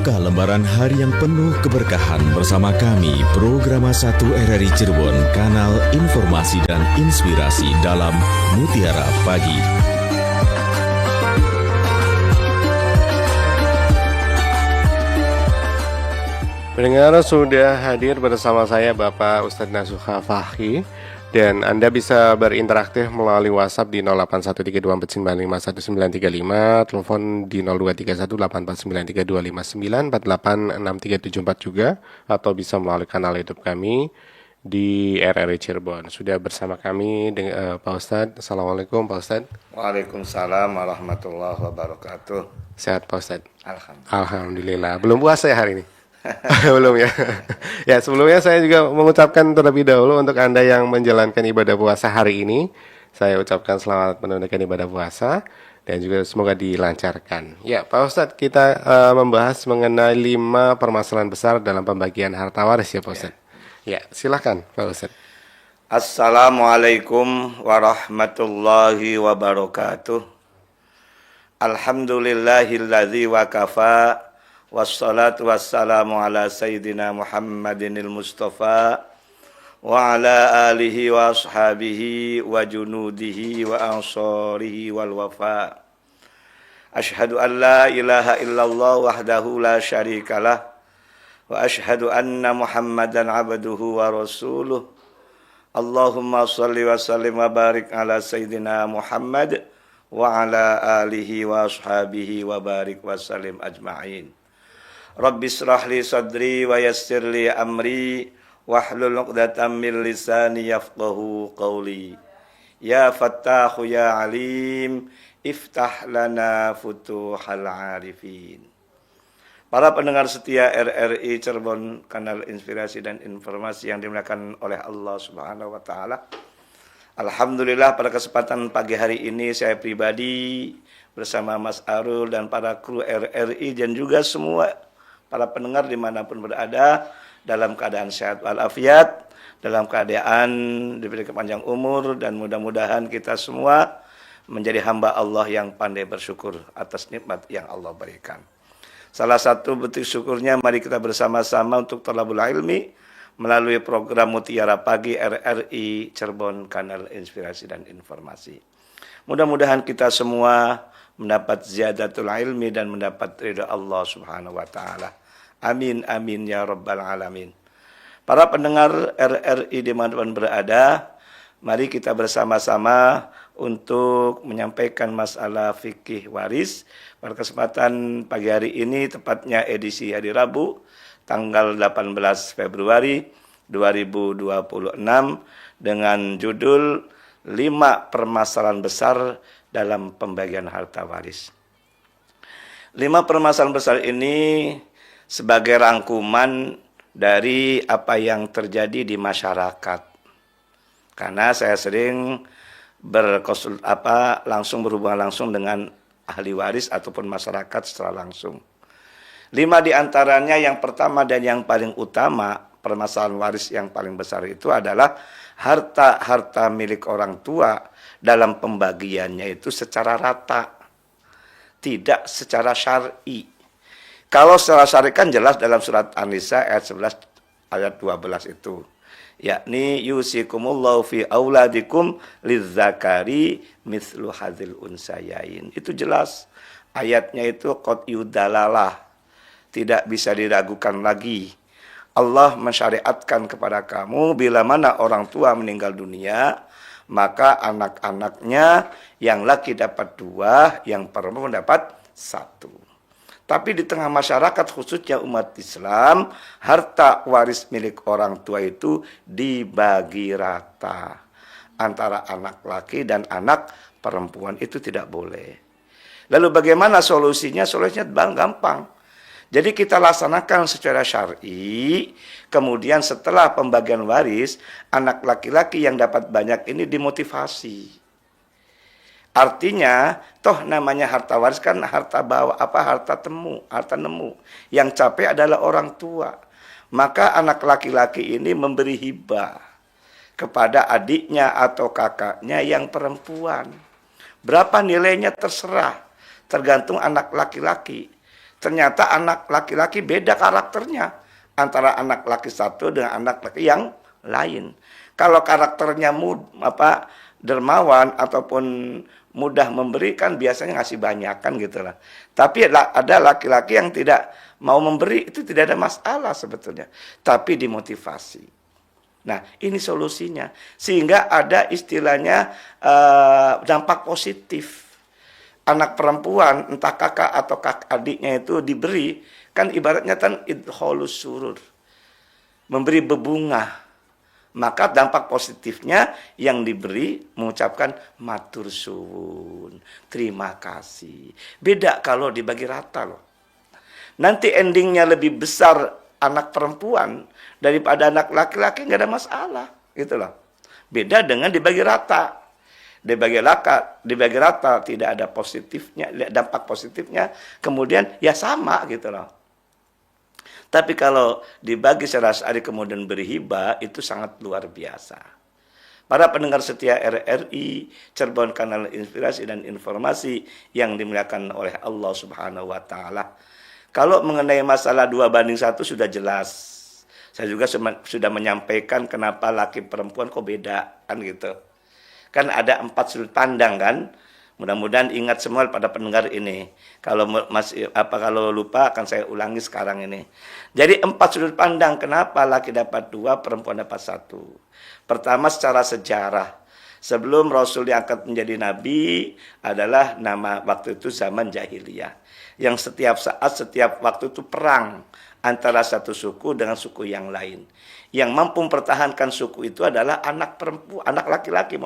Lembaran hari yang penuh keberkahan bersama kami, Programa 1 RRI Cirebon, kanal informasi dan inspirasi dalam Mutiara Pagi. Pendengar, sudah hadir bersama saya Bapak Ustadz Nasuha Fahri, dan Anda bisa berinteraksi melalui WhatsApp di 081324951935, telepon di 023184932594, 486374 juga, atau bisa melalui kanal YouTube kami di RRI Cirebon. Sudah bersama kami dengan Pak Ustadz. Assalamualaikum Pak Ustadz. Waalaikumsalam warahmatullahi wabarakatuh. Sehat Pak Ustadz? Alhamdulillah. Alhamdulillah. Belum puasa ya hari ini? Belum ya. Ya, sebelumnya saya juga mengucapkan terlebih dahulu untuk Anda yang menjalankan ibadah puasa hari ini, saya ucapkan selamat menunaikan ibadah puasa dan juga semoga dilancarkan. Ya, Pak Ustadz, kita membahas mengenai 5 permasalahan besar dalam pembagian harta waris ya Pak Ustadz. Ya, silakan Pak Ustadz. Assalamualaikum warahmatullahi wabarakatuh. Alhamdulillahilladzi wa kafa. Wassalatu wassalamu ala sayyidina Muhammadinil Mustafa wa ala alihi wa ashabihi wa junudihi wa ansarihi wal wafa. Ashhadu an la ilaha illallah wahdahu la syarikalah wa ashhadu anna Muhammadan abduhu wa rasuluh. Allahumma salli wa sallim wa barik ala sayyidina Muhammad wa ala alihi wa ashabihi wa barik wa sallim ajma'in. Rabbi israh li sadri wa yassir li amri wahlul 'uqdatam min lisani yafqahu qawli. Ya Fattahu ya Alim, iftah lana futuhal arifin. Para pendengar setia RRI Cirebon, kanal inspirasi dan informasi yang dimuliakan oleh Allah Subhanahu wa taala. Alhamdulillah, pada kesempatan pagi hari ini saya pribadi bersama Mas Arul dan para kru RRI dan juga semua para pendengar dimanapun berada dalam keadaan sehat walafiat, dalam keadaan diberikan panjang umur, dan mudah-mudahan kita semua menjadi hamba Allah yang pandai bersyukur atas nikmat yang Allah berikan. Salah satu bentuk syukurnya, mari kita bersama-sama untuk thalabul ilmi melalui program Mutiara Pagi RRI Cirebon, kanal inspirasi dan informasi. Mudah-mudahan kita semua mendapat ziyadatul ilmi dan mendapat ridha Allah Subhanahu wa taala. Amin amin ya rabbal alamin. Para pendengar RRI dimanapun berada, mari kita bersama-sama untuk menyampaikan masalah fikih waris pada kesempatan pagi hari ini, tepatnya edisi hari Rabu tanggal 18 Februari 2026 dengan judul 5 permasalahan besar dalam pembagian harta waris. 5 permasalahan besar ini sebagai rangkuman dari apa yang terjadi di masyarakat. Karena saya sering langsung berhubungan langsung dengan ahli waris ataupun masyarakat secara langsung. 5 diantaranya, yang pertama dan yang paling utama, permasalahan waris yang paling besar itu adalah harta-harta milik orang tua dalam pembagiannya itu secara rata, tidak secara syar'i. Kalau secara syar'i kan jelas dalam surat An-Nisa ayat 11 ayat 12 itu, yakni yusikumullahu fi auladikum lizzakari mithlu hadzil unsayain. Itu jelas. Ayatnya itu qat'iyud dalalah. Tidak bisa diragukan lagi. Allah mensyariatkan kepada kamu bila mana orang tua meninggal dunia, maka anak-anaknya yang laki dapat 2, yang perempuan dapat 1. Tapi di tengah masyarakat, khususnya umat Islam, harta waris milik orang tua itu dibagi rata antara anak laki dan anak perempuan. Itu tidak boleh. Lalu bagaimana solusinya? Solusinya gampang. Jadi kita laksanakan secara syar'i, kemudian setelah pembagian waris, anak laki-laki yang dapat banyak ini dimotivasi. Artinya, toh namanya harta waris kan harta nemu. Yang capek adalah orang tua. Maka anak laki-laki ini memberi hibah kepada adiknya atau kakaknya yang perempuan. Berapa nilainya terserah, tergantung anak laki-laki. ternyata anak laki-laki beda karakternya antara anak laki satu dengan anak laki yang lain. Kalau karakternya dermawan ataupun mudah memberikan, biasanya ngasih banyak kan gitulah. Tapi ada laki-laki yang tidak mau memberi, itu tidak ada masalah sebetulnya, tapi dimotivasi. Nah, ini solusinya. Sehingga ada istilahnya dampak positif. Anak perempuan, entah kakak atau adiknya itu diberi, kan ibaratnya kan idholus surur. Memberi bebunga. Maka dampak positifnya yang diberi mengucapkan matur suwun, terima kasih. Beda kalau dibagi rata loh. Nanti endingnya lebih besar anak perempuan daripada anak laki-laki, nggak ada masalah, gitu loh. Beda dengan dibagi rata. Dibagi rata tidak ada positifnya, dampak positifnya. Kemudian ya sama gitu loh. Tapi kalau dibagi secara syar'i kemudian berhibah, itu sangat luar biasa. Para pendengar setia RRI, Cirebon Kanal Inspirasi dan Informasi yang dimuliakan oleh Allah Subhanahu wa Ta'ala. Kalau mengenai masalah 2:1 sudah jelas. Saya juga sudah menyampaikan kenapa laki perempuan kok beda kan gitu. Kan ada 4 sudut pandang kan. Mudah-mudahan ingat semua pada pendengar ini. Kalau kalau lupa akan saya ulangi sekarang ini. Jadi 4 sudut pandang kenapa laki dapat 2, perempuan dapat 1. Pertama secara sejarah. Sebelum Rasul diangkat menjadi nabi adalah nama waktu itu zaman jahiliyah. Yang setiap saat, setiap waktu itu perang antara satu suku dengan suku yang lain. Yang mampu mempertahankan suku itu adalah anak perempuan, anak laki-laki,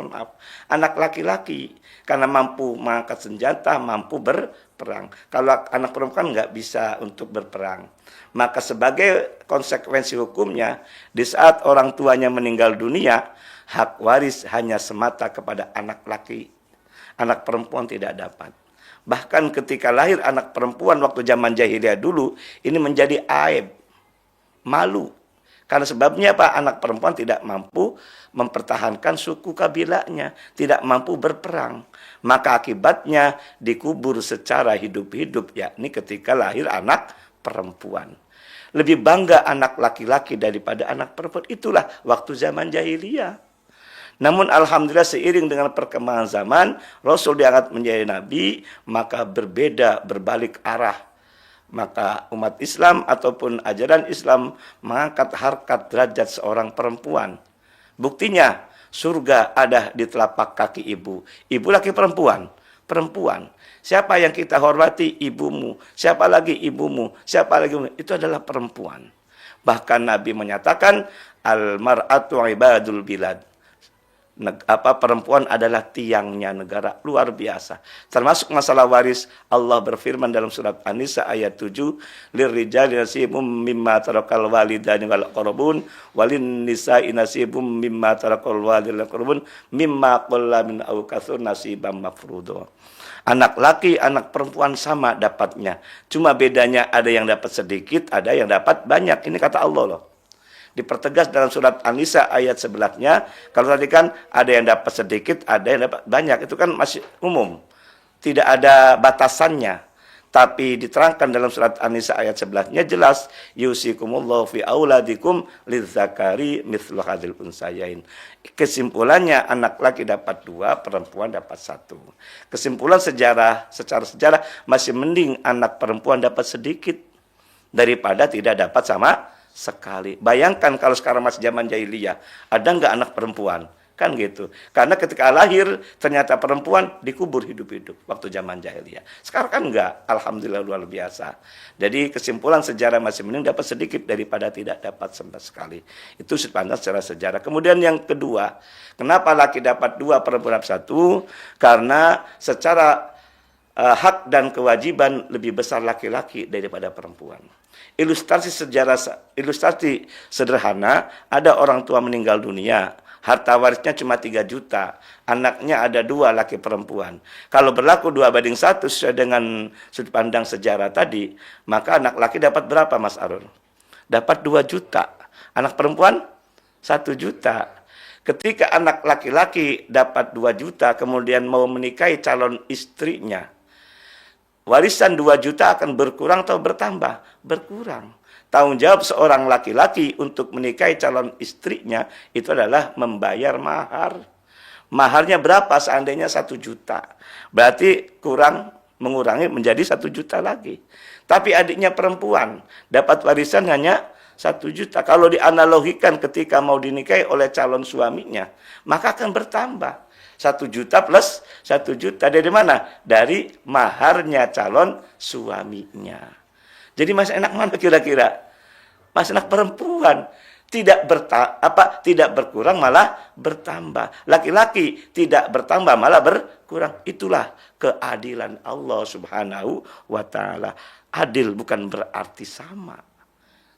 anak laki-laki, karena mampu mengangkat senjata, mampu berperang. Kalau anak perempuan nggak bisa untuk berperang. Maka sebagai konsekuensi hukumnya, di saat orang tuanya meninggal dunia, hak waris hanya semata kepada anak laki. Anak perempuan tidak dapat. Bahkan ketika lahir anak perempuan waktu zaman jahiliyah dulu, ini menjadi aib, malu. Karena sebabnya apa? Anak perempuan tidak mampu mempertahankan suku kabilahnya, tidak mampu berperang. Maka akibatnya dikubur secara hidup-hidup, yakni ketika lahir anak perempuan. Lebih bangga anak laki-laki daripada anak perempuan. Itulah waktu zaman jahiliyah. Namun alhamdulillah seiring dengan perkembangan zaman, Rasul diangkat menjadi nabi, maka berbeda, berbalik arah. Maka umat Islam ataupun ajaran Islam mengangkat harkat derajat seorang perempuan. Buktinya surga ada di telapak kaki ibu. Ibu laki perempuan? Perempuan. Siapa yang kita hormati? Ibumu. Siapa lagi ibumu? Siapa lagi ibumu? Itu adalah perempuan. Bahkan Nabi menyatakan al-mar'atu ibadul bilad. Perempuan adalah tiangnya negara, luar biasa. Termasuk masalah waris, Allah berfirman dalam surat An-Nisa ayat 7, lirrijali nasibum mimma tarakal walidani wal aqrabun walin nisa'i nasibum mimma tarakal walidani wal aqrabun mimma qalla min aw katsur nasibam mafruḍa. Anak laki, anak perempuan sama dapatnya. Cuma bedanya ada yang dapat sedikit, ada yang dapat banyak. Ini kata Allah loh. Dipertegas dalam surat An-Nisa ayat sebelahnya. Kalau tadi kan ada yang dapat sedikit, ada yang dapat banyak. Itu kan masih umum. Tidak ada batasannya. Tapi diterangkan dalam surat An-Nisa ayat sebelahnya jelas. Yusikumullahu fi auladikum lidzakari mithlu hadzal unsayain. Kesimpulannya anak laki dapat 2, perempuan dapat 1. Kesimpulan secara sejarah masih mending anak perempuan dapat sedikit daripada tidak dapat sama sekali. Bayangkan kalau sekarang masih zaman jahiliyah, ada nggak anak perempuan? Kan gitu. Karena ketika lahir, ternyata perempuan dikubur hidup-hidup waktu zaman jahiliyah. Sekarang kan nggak. Alhamdulillah luar biasa. Jadi kesimpulan sejarah masih mending dapat sedikit daripada tidak dapat sama sekali. Itu sepandang secara sejarah. Kemudian yang kedua, kenapa laki dapat 2, perempuan dapat 1? Karena secara hak dan kewajiban lebih besar laki-laki daripada perempuan. Ilustrasi sederhana, ada orang tua meninggal dunia, harta warisnya cuma 3 juta, anaknya ada 2 laki perempuan. Kalau berlaku 2:1 sesuai dengan sudut pandang sejarah tadi, maka anak laki dapat berapa Mas Arul? Dapat 2 juta. Anak perempuan 1 juta. Ketika anak laki-laki dapat 2 juta, kemudian mau menikahi calon istrinya, warisan 2 juta akan berkurang atau bertambah? Berkurang. Tanggung jawab seorang laki-laki untuk menikahi calon istrinya itu adalah membayar mahar. Maharnya berapa? Seandainya 1 juta. Berarti mengurangi menjadi 1 juta lagi. Tapi adiknya perempuan dapat warisan hanya 1 juta. Kalau dianalogikan ketika mau dinikahi oleh calon suaminya, maka akan bertambah. 1 juta plus 1 juta. Dari mana? Dari maharnya calon suaminya. Jadi masih enak mana kira-kira? Masih enak perempuan. Tidak berkurang malah bertambah. Laki-laki tidak bertambah malah berkurang. Itulah keadilan Allah Subhanahu wa taala. Adil bukan berarti sama.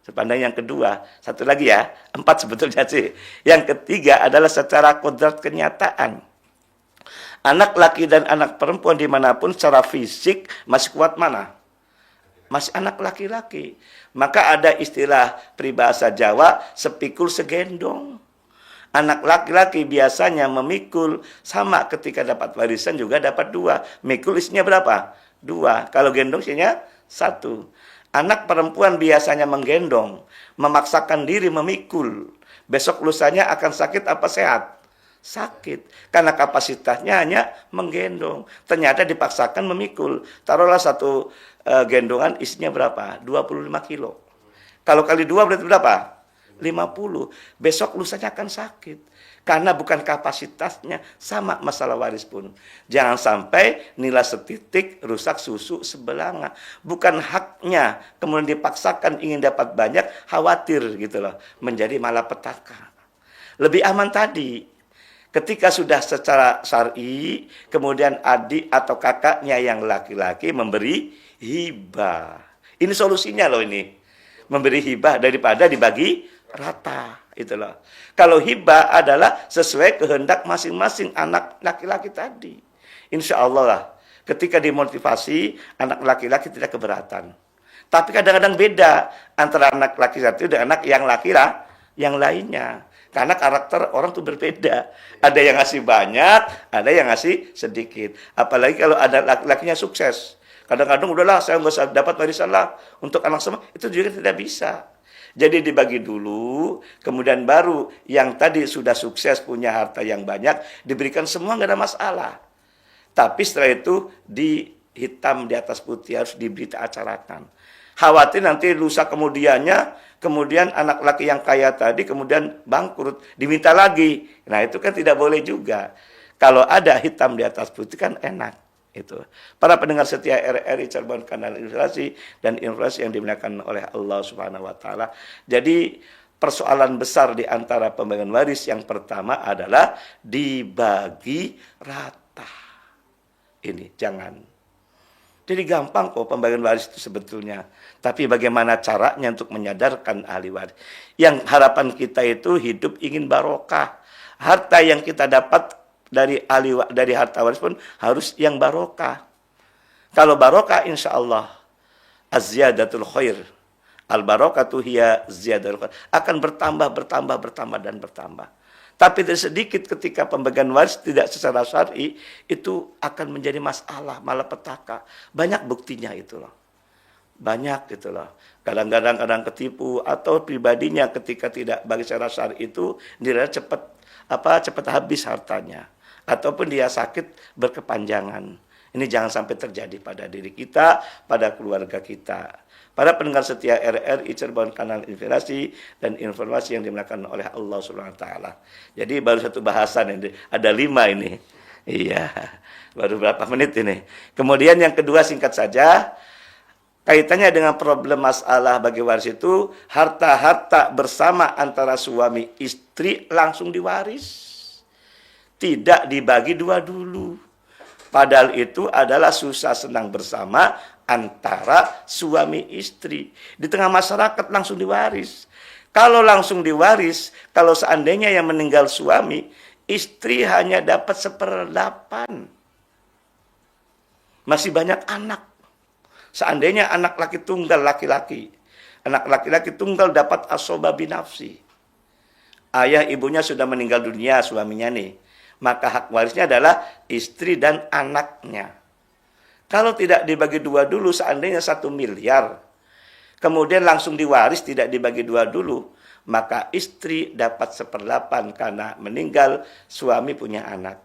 Sepandang yang kedua, satu lagi ya, 4 sebetulnya sih. Yang ketiga adalah secara kodrat kenyataan. Anak laki dan anak perempuan dimanapun secara fisik masih kuat mana? Masih anak laki-laki. Maka ada istilah peribahasa Jawa, sepikul segendong. Anak laki-laki biasanya memikul, sama ketika dapat warisan juga dapat 2. Mikul isinya berapa? 2. Kalau gendong isinya 1. Anak perempuan biasanya menggendong, memaksakan diri memikul. Besok lusanya akan sakit apa sehat? Sakit. Karena kapasitasnya hanya menggendong. Ternyata dipaksakan memikul. Taruhlah satu gendongan isinya berapa? 25 kilo. Kalau kali 2 berarti berapa? 50. Besok lusanya akan sakit. Karena bukan kapasitasnya. Sama masalah waris pun. Jangan sampai nilai setitik rusak susu sebelanga. Bukan haknya. Kemudian dipaksakan ingin dapat banyak. Khawatir gitu loh. Menjadi malapetaka. Lebih aman tadi. Ketika sudah secara syar'i, kemudian adik atau kakaknya yang laki-laki memberi hibah. Ini solusinya loh ini. Memberi hibah daripada dibagi rata. Itu loh. Kalau hibah adalah sesuai kehendak masing-masing anak laki-laki tadi. Insya Allah lah. Ketika dimotivasi, anak laki-laki tidak keberatan. Tapi kadang-kadang beda antara anak laki satu dan anak yang laki-laki yang lainnya. Karena karakter orang tuh berbeda. Ada yang ngasih banyak, ada yang ngasih sedikit. Apalagi kalau ada laki-lakinya sukses. Kadang-kadang udahlah saya nggak usah dapat warisan lah untuk anak semua. Itu juga tidak bisa. Jadi dibagi dulu, kemudian baru yang tadi sudah sukses punya harta yang banyak, diberikan semua nggak ada masalah. Tapi setelah itu hitam di atas putih harus diberita acarakan. Khawatir nanti lusa kemudian anak laki yang kaya tadi kemudian bangkrut, diminta lagi. Nah itu kan tidak boleh juga. Kalau ada hitam di atas putih kan enak. Itu. Para pendengar setia RRI Cirebon Kanal Informasi dan Informasi yang dimuliakan oleh Allah Subhanahu wa taala. Jadi persoalan besar di antara pembagian waris yang pertama adalah dibagi rata. Ini jangan. Jadi gampang kok pembagian waris itu sebetulnya. Tapi bagaimana caranya untuk menyadarkan ahli waris. Yang harapan kita itu hidup ingin barokah. Harta yang kita dapat dari harta waris pun harus yang barokah. Kalau barokah insya Allah az-ziyadatul khair. Al-barakatuh hiya ziyadatul khair. Akan bertambah dan bertambah. Tapi sedikit ketika pembagian waris tidak secara syar'i, itu akan menjadi masalah, malapetaka. Banyak buktinya itu loh. Banyak gitu loh. Kadang-kadang ketipu atau pribadinya ketika tidak bagi secara syar'i itu dia cepat habis hartanya. Ataupun dia sakit berkepanjangan. Ini jangan sampai terjadi pada diri kita, pada keluarga kita. Para pendengar setia RRI Cirebon Kanal Inspirasi dan Informasi yang dimuliakan oleh Allah Subhanahu wa taala. Jadi baru satu bahasan ini, ada 5 ini. Iya, baru berapa menit ini. Kemudian yang kedua singkat saja, kaitannya dengan problem masalah bagi waris itu, harta-harta bersama antara suami istri langsung diwaris. Tidak dibagi 2 dulu. Padahal itu adalah susah senang bersama antara suami istri. Di tengah masyarakat langsung diwaris. Kalau langsung diwaris, kalau seandainya yang meninggal suami, istri hanya dapat 1/8. Masih banyak anak. Seandainya anak laki tunggal laki-laki. Anak laki-laki tunggal dapat asoba binafsi. Ayah ibunya sudah meninggal dunia suaminya nih. Maka hak warisnya adalah istri dan anaknya. Kalau tidak dibagi dua dulu, seandainya 1 miliar, kemudian langsung diwaris tidak dibagi dua dulu, maka istri dapat 1/8 karena meninggal, suami punya anak.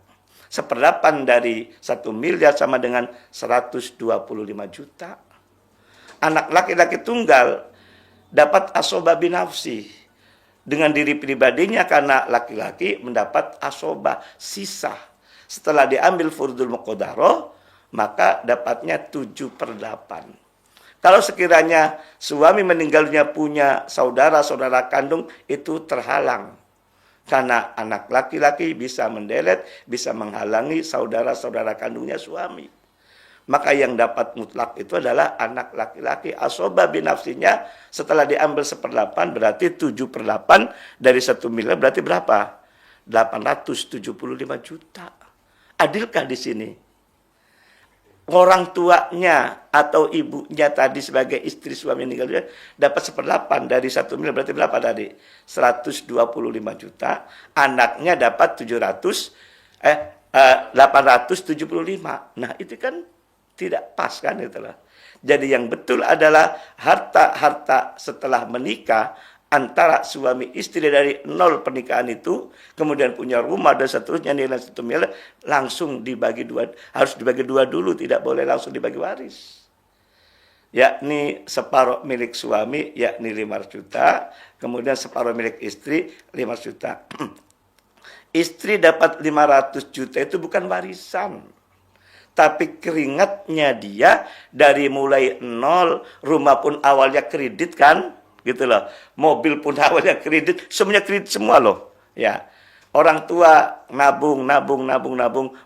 1/8 dari 1 miliar sama dengan 125 juta. Anak laki-laki tunggal dapat asobah binafsi. Dengan diri pribadinya karena laki-laki mendapat asobah sisa. Setelah diambil furdul muqaddarah, maka dapatnya 7/8. Kalau sekiranya suami meninggalnya punya saudara-saudara kandung, itu terhalang. Karena anak laki-laki bisa mendelet, bisa menghalangi saudara-saudara kandungnya suami. Maka yang dapat mutlak itu adalah anak laki-laki. Asobah binafsinya setelah diambil 1/8 berarti 7/8 dari 1 miliar berarti berapa? 875 juta. Adilkah di sini? Orang tuanya atau ibunya tadi sebagai istri suami meninggal dapat 1/8 dari 1 miliar berarti berapa tadi? 125 juta. Anaknya dapat 875. Nah, itu kan tidak pas kan itulah. Jadi yang betul adalah harta-harta setelah menikah antara suami istri dari 0 pernikahan itu, kemudian punya rumah dan seterusnya nilai 1 miliar, langsung dibagi dua, harus dibagi dua dulu, tidak boleh langsung dibagi waris. Yakni separuh milik suami, yakni 500 juta, kemudian separuh milik istri 500 juta. Istri dapat 500 juta itu bukan warisan. Tapi keringatnya dia dari mulai 0, rumah pun awalnya kredit kan, gitu loh. Mobil pun awalnya kredit, semuanya kredit semua loh. Ya. Orang tua nabung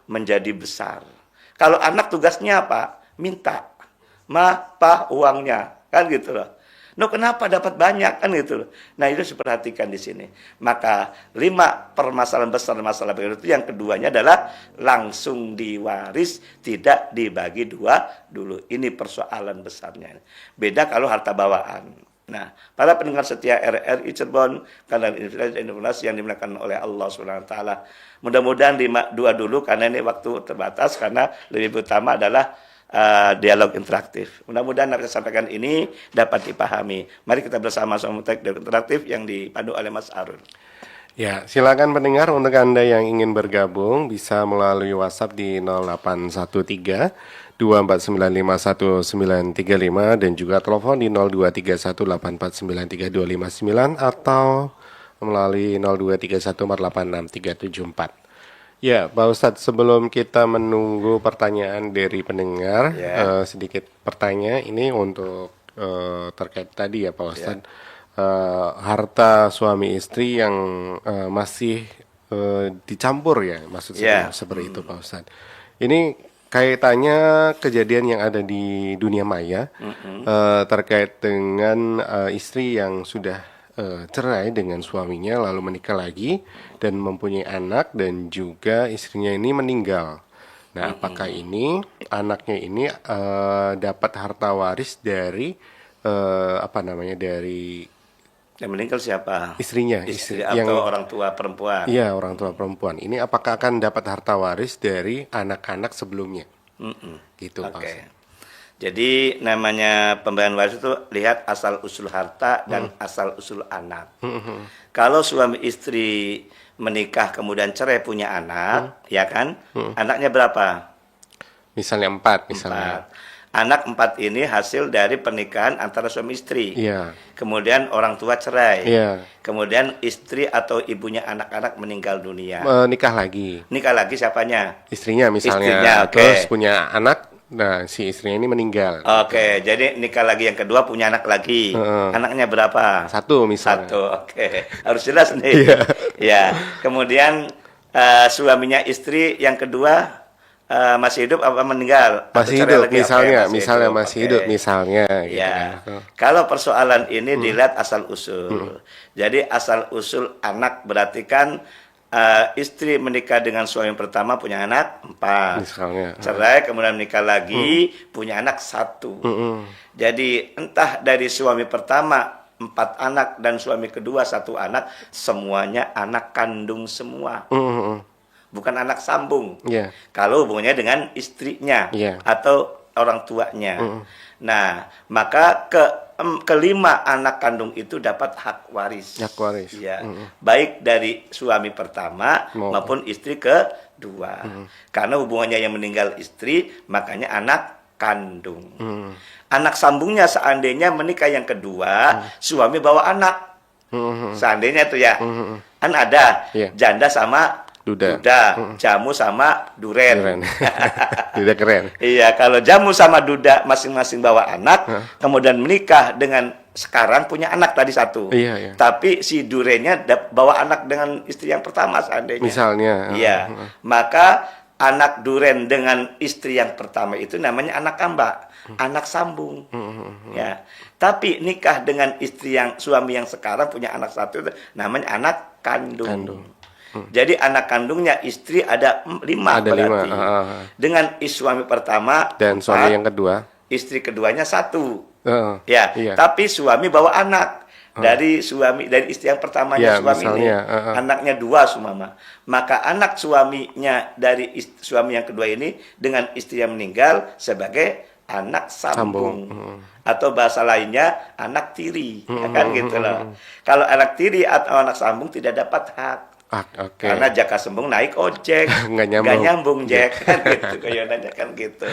menjadi besar. Kalau anak tugasnya apa? Minta. Pa uangnya, kan gitu loh. No, kenapa dapat banyak kan gitu loh. Nah, itu diperhatikan di sini. Maka 5 permasalahan besar masalah itu, yang keduanya adalah langsung diwaris, tidak dibagi dua dulu. Ini persoalan besarnya. Beda kalau harta bawaan. Nah, para pendengar setia RRI Cirebon, kanal informasi yang dimuliakan oleh Allah SWT. Mudah-mudahan 2 dulu karena ini waktu terbatas, karena lebih utama adalah dialog interaktif. Mudah-mudahan apa yang saya sampaikan ini dapat dipahami. Mari kita bersama-sama dialog interaktif yang dipandu oleh Mas Arun. Ya, silakan pendengar, untuk Anda yang ingin bergabung bisa melalui WhatsApp di 0813 2495135 dan juga telepon di 0231849329 atau melalui 0231486374. Ya, Pak Ustadz, sebelum kita menunggu pertanyaan dari pendengar, sedikit pertanyaan ini untuk terkait tadi ya Pak Ustadz, harta suami istri yang masih dicampur ya, maksud saya seperti itu Pak Ustadz. Ini kaitannya kejadian yang ada di dunia maya terkait dengan istri yang sudah cerai dengan suaminya lalu menikah lagi dan mempunyai anak, dan juga istrinya ini meninggal. Nah, apakah ini anaknya ini dapat harta waris dari dari yang meninggal siapa? Istrinya, istri yang, atau orang tua perempuan? Iya, orang tua perempuan. Ini apakah akan dapat harta waris dari anak-anak sebelumnya? Gitu, Pak. Jadi namanya pembagian waris itu lihat asal usul harta dan asal usul anak. Kalau suami istri menikah kemudian cerai punya anak, ya kan? Anaknya berapa? Misalnya 4, misalnya. 4. Anak 4 ini hasil dari pernikahan antara suami istri. Iya. Kemudian orang tua cerai. Iya. Kemudian istri atau ibunya anak-anak meninggal dunia. Nikah lagi. Nikah lagi siapanya? Istrinya misalnya. Istrinya, terus punya anak. Nah, si istrinya ini meninggal. Oke, jadi nikah lagi yang kedua, punya anak lagi. Anaknya berapa? 1 misalnya. 1, oke. Harus jelas nih. Ya. Kemudian suaminya istri yang kedua masih hidup apa meninggal? Masih hidup misalnya, masih hidup misalnya. Gitu ya. Kalau persoalan ini dilihat asal usul. Jadi asal usul anak berarti kan istri menikah dengan suami pertama punya anak 4, misalnya. Cerai kemudian menikah lagi punya anak 1. Jadi entah dari suami pertama 4 anak dan suami kedua 1 anak, semuanya anak kandung semua. Bukan anak sambung. Kalau hubungannya dengan istrinya atau orang tuanya. Nah, maka kelima anak kandung itu dapat hak waris. Hak waris. Ya, baik dari suami pertama maupun istri kedua. Karena hubungannya yang meninggal istri, makanya anak kandung. Anak sambungnya seandainya menikah yang kedua, suami bawa anak. Seandainya itu ya. Kan ada janda sama duda, jamu sama duren. Duda keren. Iya, kalau jamu sama duda masing-masing bawa anak, kemudian menikah dengan sekarang punya anak tadi satu. Iya. Tapi si durennya bawa anak dengan istri yang pertama seandainya. Misalnya. Iya. Maka anak duren dengan istri yang pertama itu namanya anak kamba, anak sambung. Ya. Tapi nikah dengan suami yang sekarang punya anak satu itu namanya anak kandung. Jadi anak kandungnya istri ada 5 berarti. Dengan suami pertama dan 4, suami yang kedua, istri keduanya 1. Iya. Tapi suami bawa anak dari istri yang pertamanya suami misalnya, ini. Anaknya 2 sumama. Maka anak suaminya dari suami yang kedua ini dengan istri yang meninggal sebagai anak sambung. Atau bahasa lainnya anak tiri, kan gitu loh. Kalau anak tiri atau anak sambung tidak dapat hak. Karena jaka sembung naik ojek, nggak nyambung Jack, kan gitu, kayaknya kan gitu.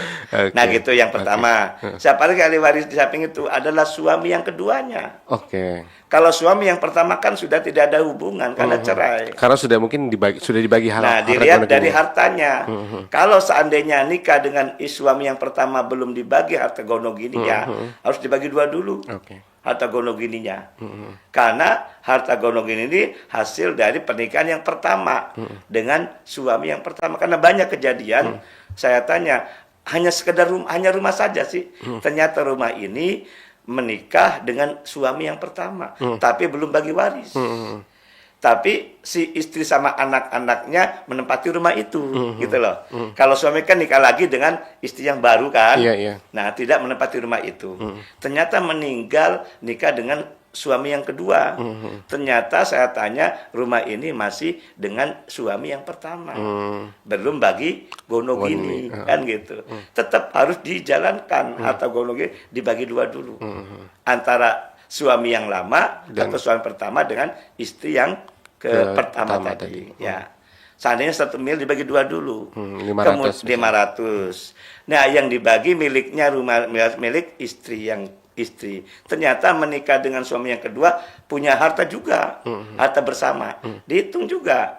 Nah gitu yang pertama. Siapa lagi ahli waris di samping itu adalah suami yang keduanya. Kalau suami yang pertama kan sudah tidak ada hubungan karena cerai. Karena sudah mungkin dibagi harta. Nah dilihat dari hartanya. Kalau seandainya nikah dengan suami yang pertama belum dibagi harta gonogininya, harus dibagi 2 dulu. Harta gonogininya. Karena harta gonogini ini hasil dari pernikahan yang pertama dengan suami yang pertama. Karena banyak kejadian, saya tanya, hanya sekedar rumah saja sih. Ternyata rumah ini menikah dengan suami yang pertama, tapi belum bagi waris. Tapi si istri sama anak-anaknya menempati rumah itu, gitu loh. Kalau suami kan nikah lagi dengan istri yang baru kan, nah tidak menempati rumah itu. Ternyata meninggal nikah dengan suami yang kedua. Ternyata saya tanya rumah ini masih dengan suami yang pertama, belum bagi gonogini, kan gitu. Tetap harus dijalankan atau gonogini dibagi 2 dulu, antara suami yang lama atau suami pertama dengan istri yang pertama tadi. Ya. Seandainya 1 mil dibagi 2 dulu. 500. Nah, yang dibagi miliknya milik istri yang istri. Ternyata menikah dengan suami yang kedua punya harta juga, harta bersama. Dihitung juga.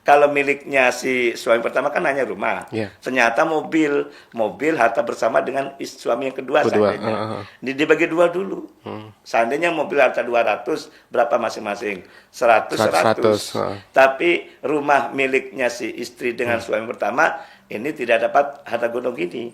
Kalau miliknya si suami pertama kan hanya rumah. Ternyata mobil harta bersama dengan suami yang kedua seandainya. Dibagi 2 dulu. Seandainya mobil harta 200, berapa masing-masing? 100. Tapi rumah miliknya si istri dengan suami pertama ini tidak dapat harta gonogini.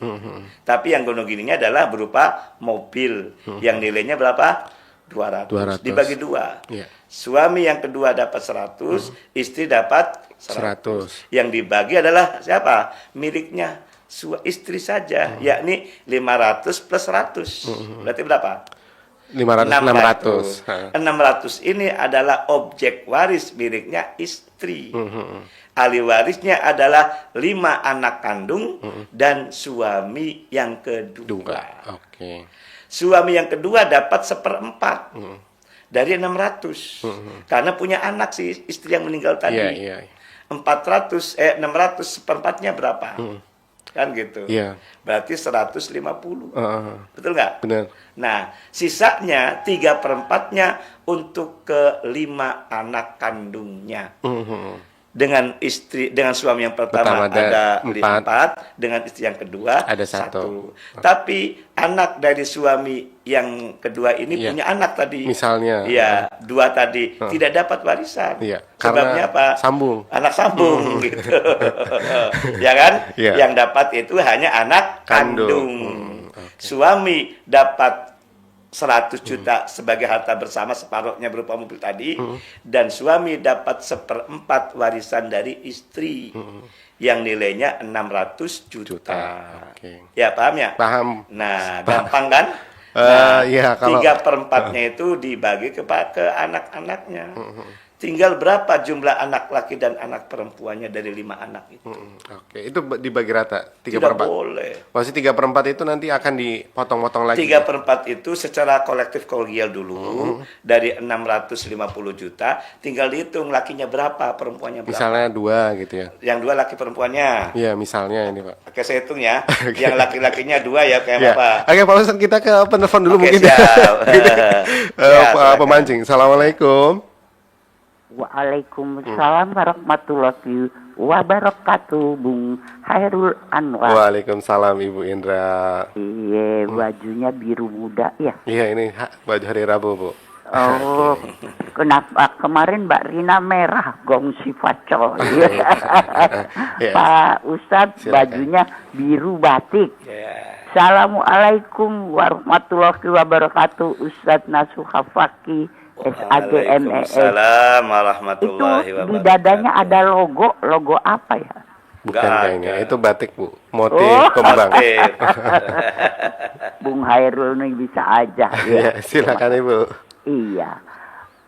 Tapi yang gonogininya adalah berupa mobil yang nilainya berapa? 200. Dibagi 2. Suami yang kedua dapat 100, istri dapat 100. Yang dibagi adalah siapa? Miliknya istri saja, yakni 500 plus 100. Berarti berapa? 600 ini adalah objek waris miliknya istri. Ahli warisnya adalah 5 anak kandung dan suami yang kedua. Suami yang kedua dapat 1/4 dari 600. Karena punya anak si istri yang meninggal tadi. 600 1/4-nya berapa? Kan gitu. Berarti 150. Betul nggak? Benar. Nah, sisanya 3/4-nya untuk ke-5 anak kandungnya. Dengan suami yang pertama ada 4, dengan istri yang kedua ada 1. Tapi anak dari suami yang kedua ini punya anak tadi. Misalnya. 2 tadi tidak dapat warisan. Sebabnya apa? Sambung. Anak sambung gitu. Ya kan? Yang dapat itu hanya anak kandung. Suami dapat 100 juta sebagai harta bersama, separuhnya berupa mobil tadi, dan suami dapat 1/4 warisan dari istri yang nilainya 600 juta. Ya paham ya? Paham. Nah gampang kan? Kalau 3/4-nya itu dibagi ke anak-anaknya. Tinggal berapa jumlah anak laki dan anak perempuannya dari 5 anak itu. Oke, itu dibagi rata 3 Tidak per 4. boleh. Maksudnya 3 per 4 itu nanti akan dipotong-potong lagi. 3 per 4 itu secara kolektif kolegial dulu dari 650 juta, tinggal dihitung lakinya berapa, perempuannya berapa. Misalnya 2 gitu ya. Yang 2 laki perempuannya. Iya, misalnya ini Pak. Oke, saya hitung ya. Yang laki-lakinya 2 ya kayak Ya. Bapak. Oke, Pak Ustadz, kita ke penelpon dulu Oke, mungkin. siap. Silakan. Pemancing. Assalamualaikum. Waalaikumsalam warahmatullahi wabarakatuh, Bung Hairul Anwar. Waalaikumsalam Ibu Indra. Iya, bajunya biru muda ya. Iya, ini baju hari Rabu, Bu. Oh, kenapa kemarin Mbak Rina merah gongsi facol? Iya. Pak Ustadz Silakan. bajunya biru batik. Ya. Assalamualaikum warahmatullahi wabarakatuh, Ustadz Nasuha Fakih SAGMES. Waalaikumsalam Itu warahmatullahi di wabarakatuh. dadanya ada logo apa ya? Bukan Nggak kayaknya, ada. itu batik, Bu. Motif Oh. kembang. Motif. Bung Hairul ini bisa aja Iya, ya. silakan Ibu. Iya,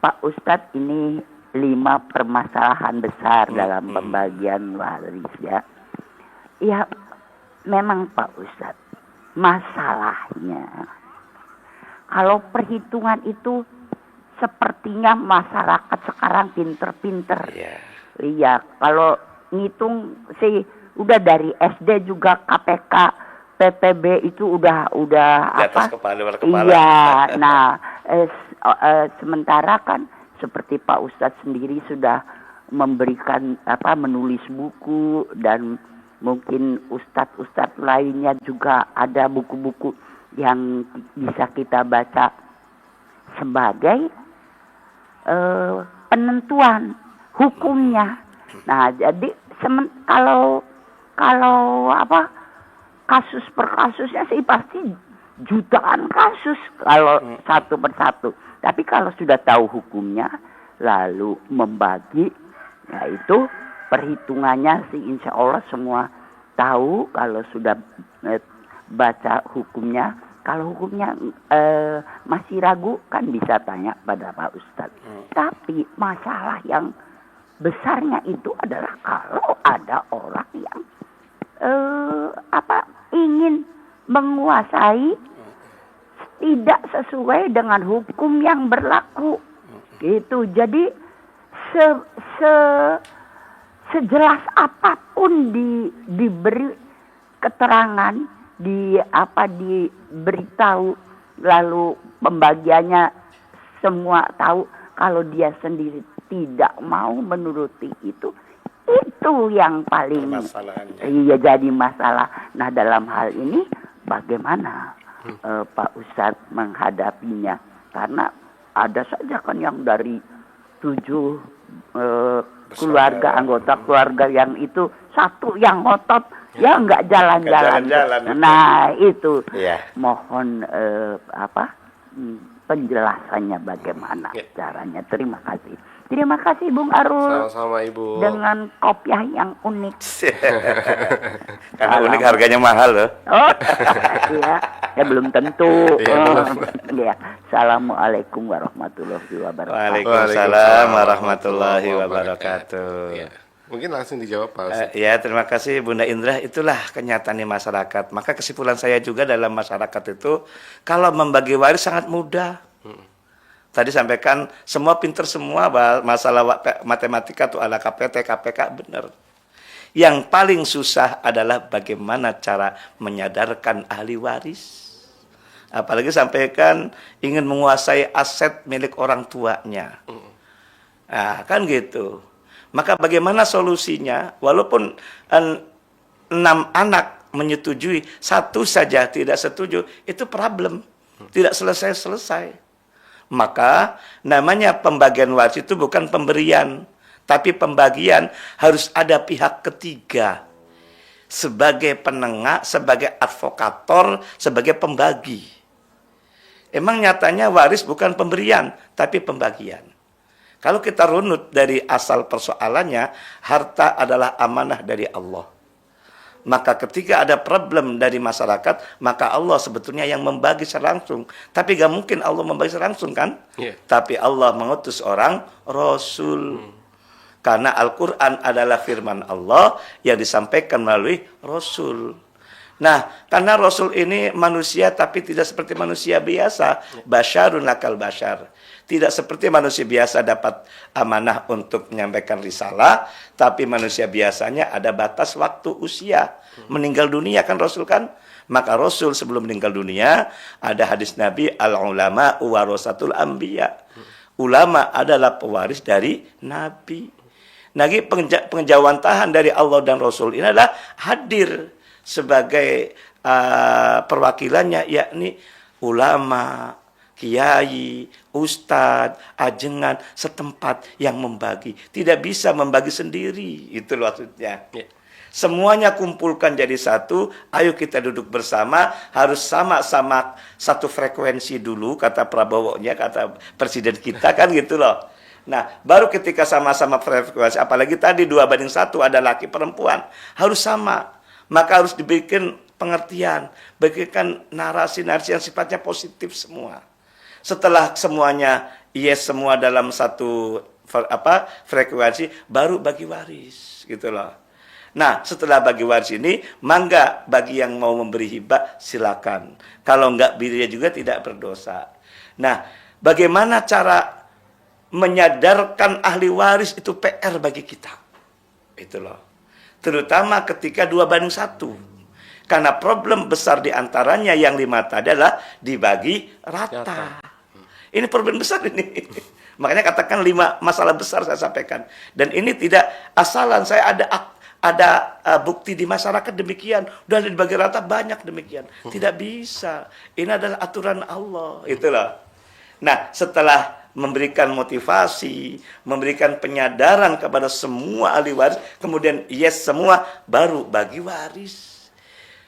Pak Ustadz, ini 5 permasalahan besar dalam pembagian waris ya. Ya, memang Pak Ustadz, masalahnya kalau perhitungan itu sepertinya masyarakat sekarang pinter-pinter. Iya. Iya, kalau ngitung sih udah dari SD juga KPK, PPB itu udah Di atas apa? kepala, luar kepala. Iya, nah sementara kan seperti Pak Ustadz sendiri sudah memberikan menulis buku, dan mungkin ustadz-ustadz lainnya juga ada buku-buku yang bisa kita baca sebagai penentuan hukumnya. Nah, jadi kalau kasus per kasusnya sih pasti jutaan kasus kalau satu persatu. Tapi kalau sudah tahu hukumnya lalu membagi, ya itu perhitungannya sih insya Allah semua tahu kalau sudah baca hukumnya. Kalau hukumnya masih ragu kan bisa tanya pada Pak Ustadz. Tapi masalah yang besarnya itu adalah kalau ada orang yang ingin menguasai tidak sesuai dengan hukum yang berlaku. Gitu. Jadi sejelas apapun diberi keterangan, diberitahu, lalu pembagiannya semua tahu, kalau dia sendiri tidak mau menuruti itu yang paling iya jadi masalah. Nah, dalam hal ini bagaimana Pak Ustadz menghadapinya? Karena ada saja kan yang dari 7 keluarga, anggota keluarga yang itu satu yang ngotot, ya nggak jalan-jalan. Nah itu Iya. mohon penjelasannya bagaimana caranya. Terima kasih. Terima kasih Bung Arul. Sama-sama Ibu. Dengan kopiah yang unik. Karena unik harganya mahal loh. Oh, iya. Ya belum tentu. Iya, belum. Ya. Assalamualaikum warahmatullahi wabarakatuh. Waalaikumsalam warahmatullahi wabarakatuh. Ya. Mungkin langsung dijawab Pak Ustadz. Ya, terima kasih Bunda Indra. Itulah kenyataan di masyarakat. Maka kesimpulan saya juga dalam masyarakat itu, kalau membagi waris sangat mudah. Tadi sampaikan semua pinter semua, masalah matematika tuh ada KPT, KPK benar. Yang paling susah adalah bagaimana cara menyadarkan ahli waris. Apalagi sampaikan ingin menguasai aset milik orang tuanya. Nah, kan gitu. Maka bagaimana solusinya? Walaupun 6 anak menyetujui, 1 saja tidak setuju, itu problem. Tidak selesai-selesai. Maka namanya pembagian waris itu bukan pemberian, tapi pembagian harus ada pihak ketiga. Sebagai penengah, sebagai advokator, sebagai pembagi. Emang nyatanya waris bukan pemberian, tapi pembagian. Kalau kita runut dari asal persoalannya, harta adalah amanah dari Allah. Maka ketika ada problem dari masyarakat, maka Allah sebetulnya yang membagi secara langsung. Tapi gak mungkin Allah membagi secara langsung kan? Iya. Tapi Allah mengutus orang Rasul. Karena Al-Quran adalah firman Allah yang disampaikan melalui Rasul. Nah, karena Rasul ini manusia tapi tidak seperti manusia biasa. Basyarun lakal basyar. Tidak seperti manusia biasa dapat amanah untuk menyampaikan risalah, tapi manusia biasanya ada batas waktu usia. Meninggal dunia kan Rasul kan? Maka Rasul sebelum meninggal dunia, ada hadis Nabi, al-ulama warasatul anbiya. Ulama adalah pewaris dari Nabi. Lagi penjawantahan dari Allah dan Rasul ini adalah hadir sebagai perwakilannya, yakni ulama, kiai, ustadz, ajengan setempat yang membagi. Tidak bisa membagi sendiri, itu maksudnya. Semuanya kumpulkan jadi satu, ayo kita duduk bersama, harus sama-sama satu frekuensi dulu, kata Prabowo-nya, kata presiden kita kan gitu loh. Nah, baru ketika sama-sama frekuensi, apalagi tadi 2:1 ada laki perempuan, harus sama. Maka harus dibikin pengertian, berikan narasi-narasi yang sifatnya positif semua. Setelah semuanya yes semua dalam satu frekuensi, baru bagi waris gitu loh. Nah, setelah bagi waris ini, mangga bagi yang mau memberi hibah silakan. Kalau enggak, dirinya juga tidak berdosa. Nah, bagaimana cara menyadarkan ahli waris itu PR bagi kita. Itu loh. Terutama ketika 2:1. Karena problem besar diantaranya yang 5 tadi adalah dibagi rata. Ini problem besar ini. Makanya katakan 5 masalah besar saya sampaikan. Dan ini tidak asalan. Saya ada bukti di masyarakat demikian. Udah dibagi rata banyak demikian. Tidak bisa. Ini adalah aturan Allah. Itulah. Nah, setelah memberikan motivasi, memberikan penyadaran kepada semua ahli waris, kemudian yes semua, baru bagi waris.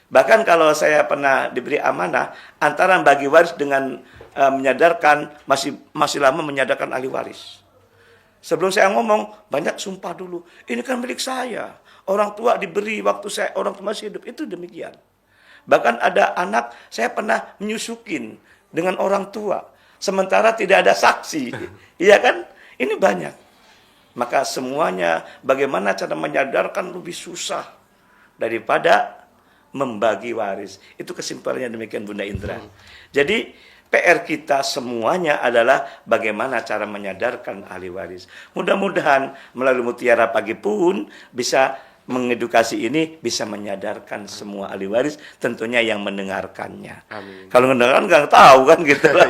Bahkan kalau saya pernah diberi amanah, antara bagi waris dengan menyadarkan, masih lama menyadarkan ahli waris. Sebelum saya ngomong, banyak sumpah dulu. Ini kan milik saya. Orang tua diberi waktu orang tua masih hidup. Itu demikian. Bahkan ada anak, saya pernah menyusukin dengan orang tua. Sementara tidak ada saksi. Iya kan? Ini banyak. Maka semuanya bagaimana cara menyadarkan lebih susah daripada membagi waris. Itu kesimpulannya demikian Bunda Indra. Jadi PR kita semuanya adalah bagaimana cara menyadarkan ahli waris. Mudah-mudahan melalui Mutiara Pagi pun bisa mengedukasi ini, bisa menyadarkan semua ahli waris, tentunya yang mendengarkannya. Amin. Kalau mendengarkan nggak tahu kan gitu lah.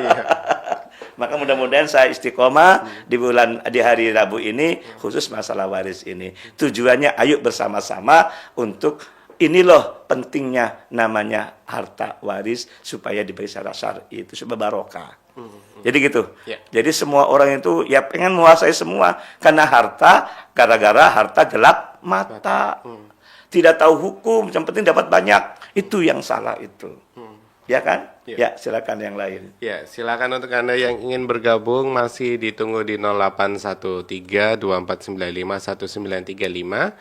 Maka mudah-mudahan saya istiqomah di hari Rabu ini khusus masalah waris ini. Tujuannya ayo bersama-sama untuk ini loh pentingnya namanya harta waris supaya diberi secara syar'i, itu supaya barokah. Jadi gitu. Jadi semua orang itu ya pengen menguasai semua karena harta, gara-gara harta gelap mata. Tidak tahu hukum, yang penting dapat banyak. Itu yang salah itu. Ya kan? Ya, silakan yang lain. Ya, silakan untuk Anda yang ingin bergabung masih ditunggu di 0813-2495-1935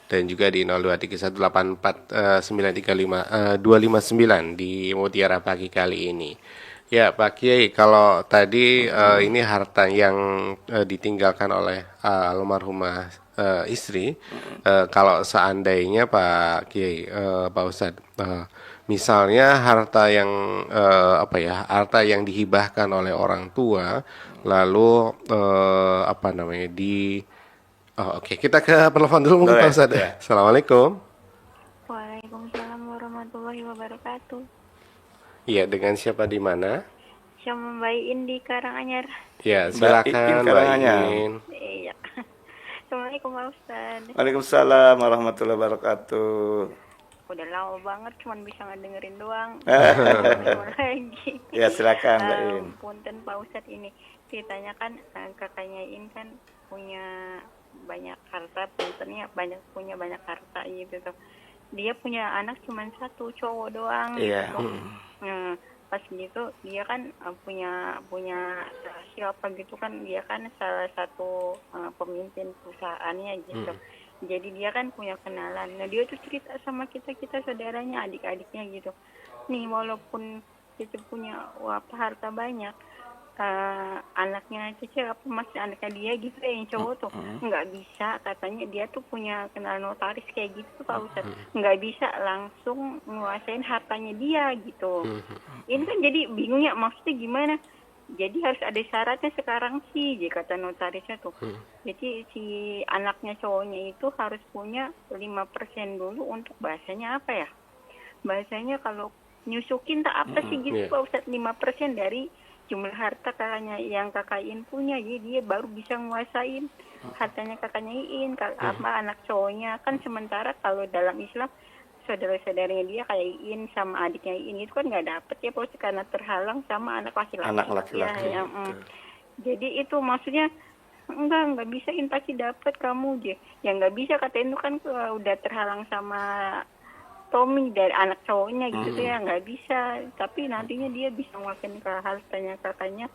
dan juga di 023184935259 di Mutiara Pagi kali ini. Ya, Pak Kiai, kalau tadi ini harta yang ditinggalkan oleh almarhumah istri, kalau seandainya Pak Kiai, Pak Ustadz, misalnya harta yang harta yang dihibahkan oleh orang tua, lalu oke, kita ke penelpon dulu mungkin Pak Ustadz. Ya. Assalamualaikum. Waalaikumsalam warahmatullahi wabarakatuh. Iya, dengan siapa di mana? Sama Mbak In di Karanganyar. Ya, Mbak silakan Iin Mbak Karanganyar. Iya. Iin. Assalamualaikum Pak Ustad. Waalaikumsalam warahmatullahi wabarakatuh. Udah lama banget cuman bisa ngedengerin doang. Lagi. Ya, silakan Mbak In. Punten Pak Ustad, ini ceritanya kan kakaknya In kan punya banyak harta, puntennya punya banyak harta gitu tuh. Dia punya anak cuma satu, cowok doang. Iya. Gitu. Nah, pas gitu dia kan punya siapa gitu kan, dia kan salah satu pemimpin perusahaannya gitu. Jadi dia kan punya kenalan. Nah dia tuh cerita sama kita saudaranya, adik-adiknya gitu. Nih walaupun Cece punya harta banyak, anaknya Cece apa maksudnya anaknya dia gitu yang cowok tuh nggak bisa, katanya dia tuh punya kenal notaris kayak gitu Pak Ustadz, nggak bisa langsung nguasain hartanya dia gitu. Ini kan jadi bingung ya, maksudnya gimana, jadi harus ada syaratnya sekarang sih jika kata notarisnya tuh. Jadi si anaknya cowoknya itu harus punya 5% dulu untuk bahasanya apa ya, bahasanya kalau nyusukin tak apa sih gitu Pak Ustadz, 5% dari jumlah harta kakaknya yang kakak Iin punya, jadi dia baru bisa nguasain hartanya kakaknya Iin, apa anak cowoknya kan. Sementara kalau dalam Islam saudara-saudaranya dia kayak Iin sama adiknya Iin itu kan nggak dapet ya Pak Ustadz, karena terhalang sama anak laki-laki. Anak laki-laki. Ya, jadi itu maksudnya nggak bisa Iin pasti dapet kamu aja. Ya nggak bisa katanya itu kan udah terhalang sama Tommy dari anak cowoknya gitu tuh ya, nggak bisa. Tapi nantinya dia bisa ngelakuin ke hartanya kakaknya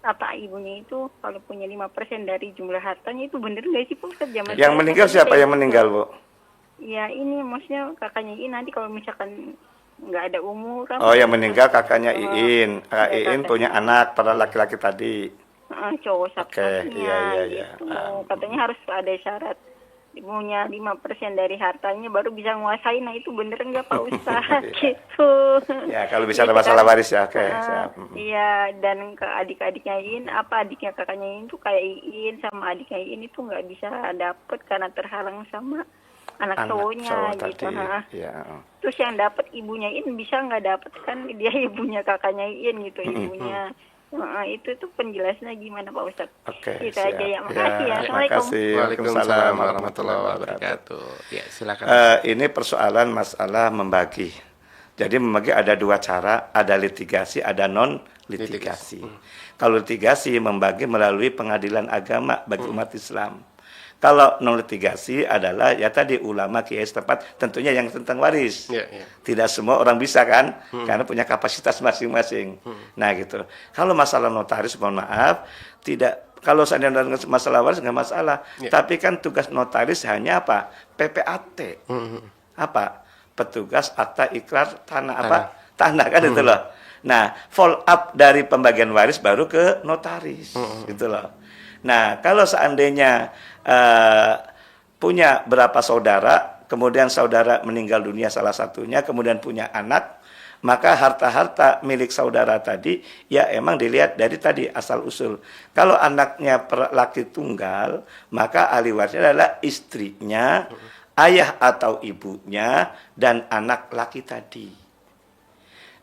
apa ibunya itu kalau punya 5% dari jumlah hartanya. Itu bener nggak sih Pak Ustadz? Yang meninggal siapa yang meninggal, Bu? Ya ini maksudnya kakaknya ini nanti kalau misalkan nggak ada umur kan. Oh, yang meninggal kakaknya Iin. Iin punya anak para laki-laki tadi. Cowok satu-satunya iya. gitu. Katanya harus ada syarat punya 5% dari hartanya baru bisa nguasain. Nah itu bener nggak Pak Ustadz? Gitu. Ya kalau bisa ada masalah waris ya, oke. Iya, dan ke adik-adiknya Iin, apa adiknya kakaknya Iin tuh kayak Iin sama adiknya Iin itu nggak bisa dapet karena terhalang sama anak cowoknya gitu. Ya. Terus yang dapat ibunya Iin bisa nggak dapet kan, dia ibunya kakaknya Iin gitu ibunya. Itu tuh penjelasannya gimana Pak Ustadz? Oke, Itu siap. aja ya. Makasih ya. Assalamualaikum. Waalaikumsalam warahmatullahi wabarakatuh. Ya, silakan. Ini persoalan masalah membagi. Jadi membagi ada dua cara, ada litigasi, ada non litigasi. Kalau litigasi membagi melalui pengadilan agama bagi umat Islam. Kalau non litigasi adalah ya tadi ulama kiai setempat, tentunya yang tentang waris. Tidak semua orang bisa kan, karena punya kapasitas masing-masing. Nah gitu. Kalau masalah notaris, mohon maaf, tidak. Kalau saya dengan masalah waris nggak masalah. Tapi kan tugas notaris hanya apa? PPAT. Apa? Petugas akta ikrar tanah kan itu loh. Nah, follow up dari pembagian waris baru ke notaris, gitu loh. Nah, kalau seandainya punya berapa saudara, kemudian saudara meninggal dunia salah satunya, kemudian punya anak, maka harta-harta milik saudara tadi, ya emang dilihat dari tadi asal usul. Kalau anaknya laki tunggal, maka ahli warisnya adalah istrinya, ayah atau ibunya, dan anak laki tadi.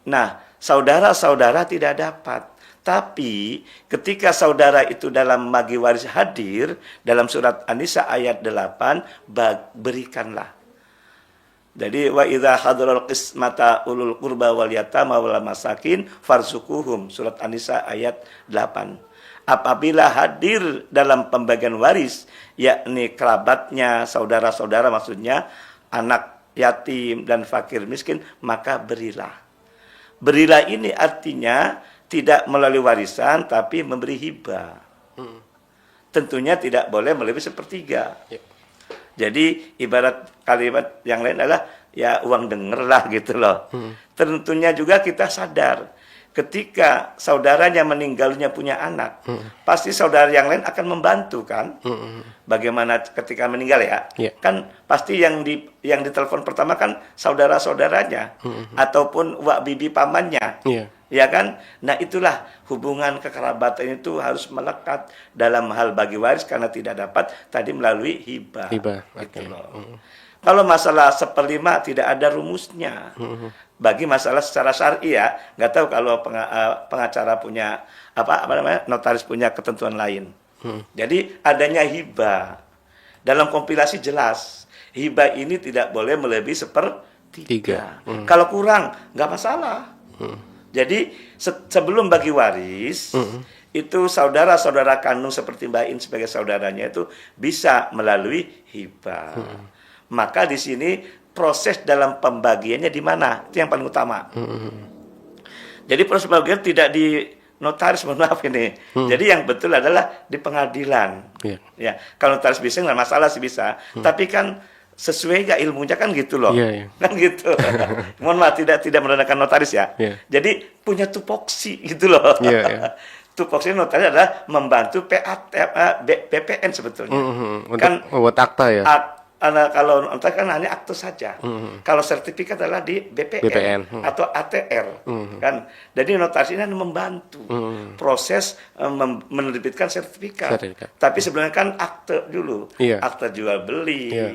Nah, saudara-saudara tidak dapat. Tapi ketika saudara itu dalam bagi waris hadir, dalam surat An-Nisa ayat 8, berikanlah. Jadi wa idza hadaral qismata ulul qurba wal yatama wal masakin farzuquhum, surat An-Nisa ayat 8. Apabila hadir dalam pembagian waris, yakni kerabatnya, saudara-saudara maksudnya, anak yatim dan fakir miskin, maka berilah. Berilah ini artinya tidak melalui warisan, tapi memberi hibah. Tentunya tidak boleh melebihi sepertiga. Jadi ibarat kalimat yang lain adalah ya uang denger lah gitu loh. Tentunya juga kita sadar ketika saudaranya meninggalnya punya anak, pasti saudara yang lain akan membantu kan. Bagaimana ketika meninggal ya? Kan pasti yang ditelepon pertama kan saudara-saudaranya ataupun wak bibi pamannya. Ya kan? Nah itulah hubungan kekerabatan itu harus melekat dalam hal bagi waris karena tidak dapat tadi melalui hibah. Gitu loh. Kalau masalah 1/5 tidak ada rumusnya. Bagi masalah secara syar'i ya, nggak tahu kalau pengacara punya notaris punya ketentuan lain. Jadi adanya hibah dalam kompilasi jelas. Hibah ini tidak boleh melebihi 1/3. Kalau kurang nggak masalah. Jadi sebelum bagi waris, itu saudara-saudara kandung seperti Mbak In sebagai saudaranya itu bisa melalui hibah. Maka di sini proses dalam pembagiannya di mana? Itu yang paling utama. Jadi proses pembagian tidak notaris, mohon maaf ini. Jadi yang betul adalah di pengadilan. Iya. Ya, kalau notaris bisa nggak masalah sih bisa. Tapi kan sesuai gak ilmunya kan gitu loh. Iya, iya. Kan gitu. Mohon maaf tidak merendahkan notaris ya. Iya. Jadi punya tupoksi gitu loh. Iya, iya. Tupoksi notaris adalah membantu BPN sebetulnya. Untuk Kan membuat akta ya. kalau notaris kan hanya akte saja. Kalau sertifikat adalah di BPN, BPN. atau ATR, kan. Jadi notaris ini membantu proses menerbitkan sertifikat. Tapi sebenarnya kan akte dulu, Iya. akte jual beli, Iya.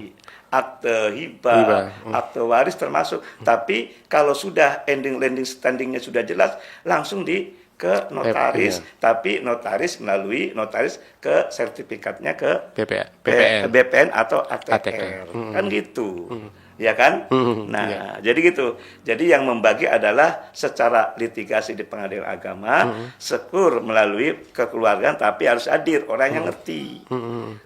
akte hibah, akte waris termasuk. Tapi kalau sudah landing standingnya sudah jelas, langsung ke notaris, iya. tapi notaris melalui notaris ke sertifikatnya ke BPN. BPN atau ATR. ATR. Kan gitu. Ya kan? Nah, iya. jadi gitu. Jadi yang membagi adalah secara litigasi di pengadilan agama, syukur melalui kekeluargaan, tapi harus hadir orang yang ngerti.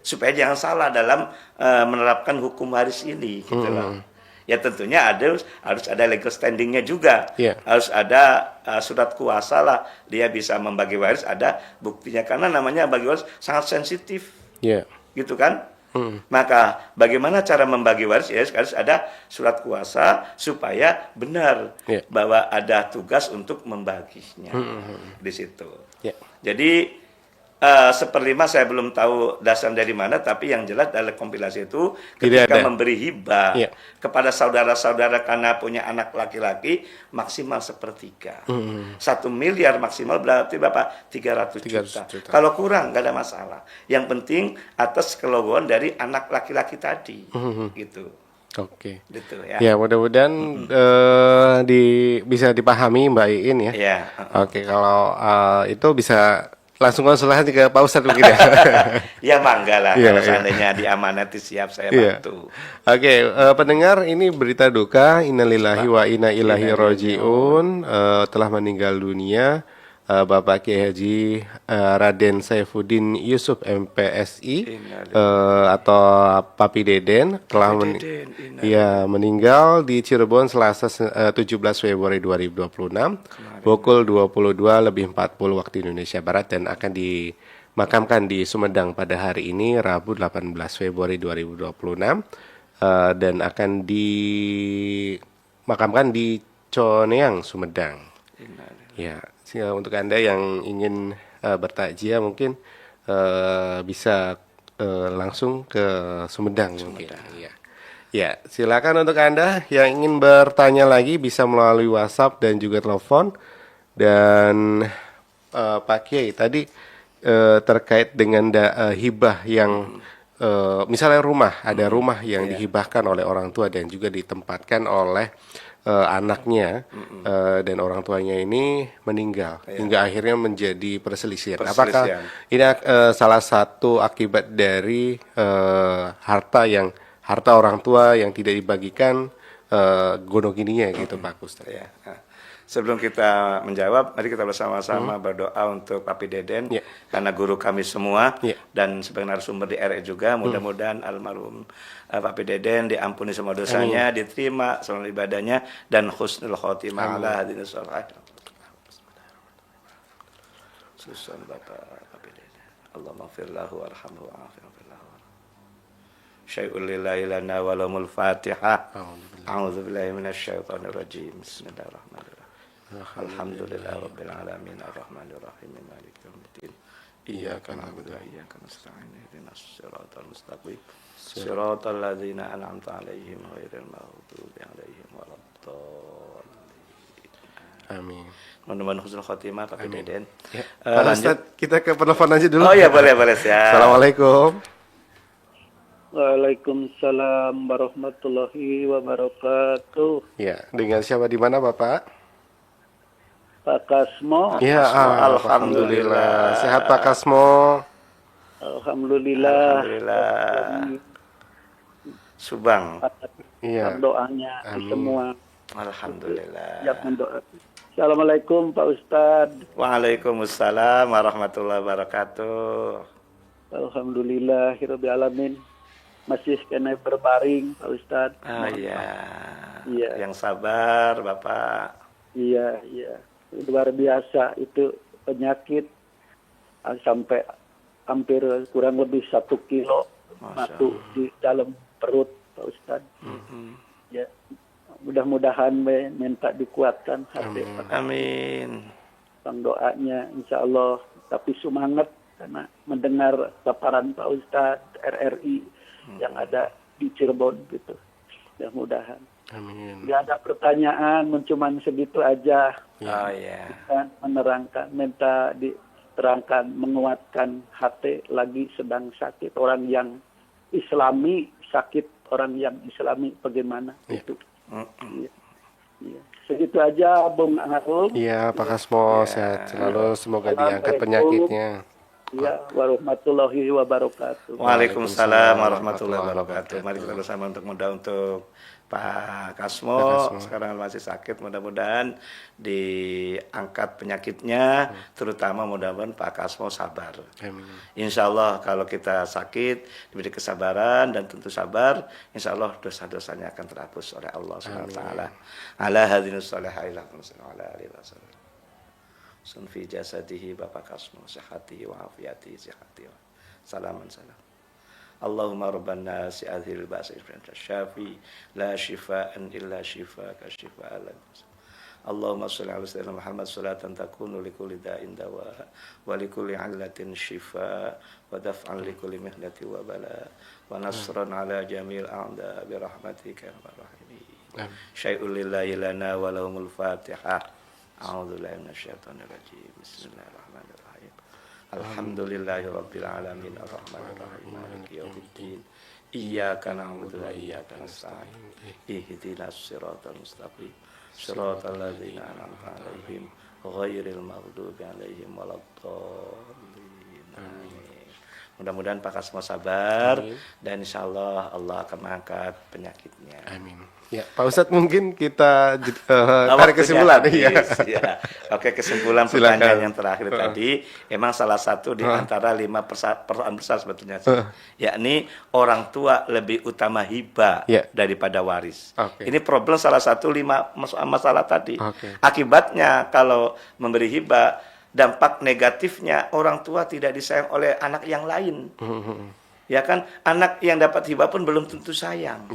Supaya jangan salah dalam menerapkan hukum waris ini gitu loh. Ya tentunya harus ada legal standingnya juga. Yeah. Harus ada surat kuasa lah. Dia bisa membagi waris, ada buktinya. Karena namanya bagi waris sangat sensitif. Iya. Gitu kan? Maka bagaimana cara membagi waris? Ya harus ada surat kuasa supaya benar Yeah. bahwa ada tugas untuk membaginya di situ. Yeah. Jadi seperlima saya belum tahu dasar dari mana, tapi yang jelas dalam kompilasi itu Tidak ketika ada. memberi hibah Iya. kepada saudara-saudara karena punya anak laki-laki maksimal 1/3. 1 miliar maksimal berarti berapa? 300 juta. 300 juta. Kalau kurang nggak ada masalah. Yang penting atas kelogohan dari anak laki-laki tadi, gitu. Oke. Gitu ya. Ya, mudah-mudahan bisa dipahami Mbak Iin ya. Iya. Oke, kalau itu bisa langsung konsultasi ke Pak Ustadz mungkin ya. Ya mangga lah, Iya, kalau iya. seandainya diamanati siap saya Iya. bantu. Oke, pendengar, ini berita duka, innalillahi wa inna ilaihi rajiun, telah meninggal dunia Bapak Kiai Haji Raden Saifuddin Yusuf MPSI atau Papi Deden telah meninggal di Cirebon Selasa 17 Februari 2026 pukul 22:40 waktu Indonesia Barat dan akan dimakamkan di Sumedang pada hari ini Rabu 18 Februari 2026 dan akan dimakamkan di Coneang Sumedang. Ya, untuk Anda yang ingin bertakziah mungkin bisa langsung ke Sumedang mungkin. Ya. Ya, silakan untuk Anda yang ingin bertanya lagi bisa melalui WhatsApp dan juga telepon. Dan Pak Kiai tadi terkait dengan hibah yang misalnya ada rumah yang dihibahkan oleh orang tua dan juga ditempatkan oleh anaknya dan orang tuanya ini meninggal hingga akhirnya menjadi perselisihan. Apakah ini salah satu akibat dari harta orang tua yang tidak dibagikan gonogininya gitu Pak Ustaz? Ya. Sebelum kita menjawab, mari kita bersama-sama berdoa untuk Papi Deden, karena guru kami semua, dan sebagai narasumber di RE juga, mudah-mudahan almarhum Papi Deden diampuni semua dosanya, diterima selama ibadahnya, dan husnul khotimah ala hadirin sholihin. Susun Bapak Papi Deden. Allahumma firlahu warhamhu wa'afi'hu firlahu. Syai'ul lillahi lana walamul fatihah. A'udzu billahi minasyaitonir rajim. Bismillahirrahmanirrahim. Alhamdulillah rabbil alamin arrahmanir rahim maliki yaumiddin iyyaka na'budu wa iyyaka nasta'in ihdinas siratal mustaqim siratal ladzina an'amta 'alaihim ghairil maghdubi 'alaihim waladdallin. Amin. Mudah-mudahan husnul khotimah Papi Deden. Ya. Pak Ustadz, kita ke penelpon aja dulu. Oh ya, boleh siap. Assalamualaikum. Waalaikumsalam warahmatullahi wabarakatuh. Ya, dengan siapa di mana Bapak? Pak Kasmo. Ya, alhamdulillah. Sehat Pak Kasmo. Alhamdulillah. Subang. Iya. Doanya semua. Alhamdulillah. Siap mendoa. Assalamualaikum Pak Ustadz. Waalaikumsalam warahmatullahi wabarakatuh. Alhamdulillahirabbil alamin. Masih kena berbaring Pak Ustadz. Yang sabar Bapak. Iya. Luar biasa itu penyakit sampai hampir kurang lebih 1 kilo masuk di dalam perut Pak Ustadz. Ya, mudah-mudahan minta dikuatkan hati. Amin. Bang doanya insya Allah, tapi semangat karena mendengar paparan Pak Ustadz RRI yang ada di Cirebon gitu. Mudah-mudahan. Amin. Tidak ada pertanyaan, cuman segitu aja. Oh ya. Kan menerangkan, minta diterangkan, menguatkan hati lagi sedang sakit. Orang yang Islami sakit, orang yang Islami bagaimana itu. Iya. Iya. Segitu aja Bung Harul. Iya, Pak Kasmo, sehat selalu. Semoga diangkat penyakitnya. Ya, warahmatullahi wabarakatuh. Waalaikumsalam warahmatullahi wabarakatuh. Mari kita bersama untuk Pak Kasmo. Sekarang masih sakit, mudah-mudahan diangkat penyakitnya, terutama mudah-mudahan Pak Kasmo sabar. Amin. Insya Allah kalau kita sakit diberi kesabaran dan tentu sabar, insya Allah dosa-dosanya akan terhapus oleh Allah SWT. Ala hadinus salihailah ala alihi wasallam. Sunfi jasadihi Bapak Kasmo sehati wa afiati sehati wa salaman salam. Allahumma rabbana si adhil ba'sa syafi la shifaan illa shifaka shifa'alan. Allahumma sholli ala sayyidina Muhammad salatan takunu likulli da'in dawa wa likulli 'allatin shifa wa daf'an likulli mihnati wa bala wa nasran ala jamil a'da bi rahmatika ya arhamar rahimin. Syai'ul lillahi lana wa lahumul fatihah. A'udzubillahi minasyaitonir rajim. Bismillahirrahmanirrahim. Alhamdulillahirabbil alamin arrahmanir rahim maliki yaumiddin. Iyyaka na'budu wa iyyaka nasta'in. Ihdinas siratal mustaqim. Siratal ladzina an'amta 'alaihim ghairil maghdubi 'alaihim waladdallin. Amin. Mudah-mudahan Pak Kasmo sabar dan insyaallah Allah akan mengangkat penyakitnya. Amin. Ya, Pak Ustadz mungkin kita tarik kesimpulan. Ya. Oke, kesimpulan pertanyaan yang terakhir tadi, emang salah satu di antara 5 persoalan besar sebetulnya, yakni orang tua lebih utama hibah daripada waris. Ini problem salah satu 5 masalah tadi. Akibatnya kalau memberi hibah, dampak negatifnya orang tua tidak disayang oleh anak yang lain. Ya kan, anak yang dapat hibah pun belum tentu sayang.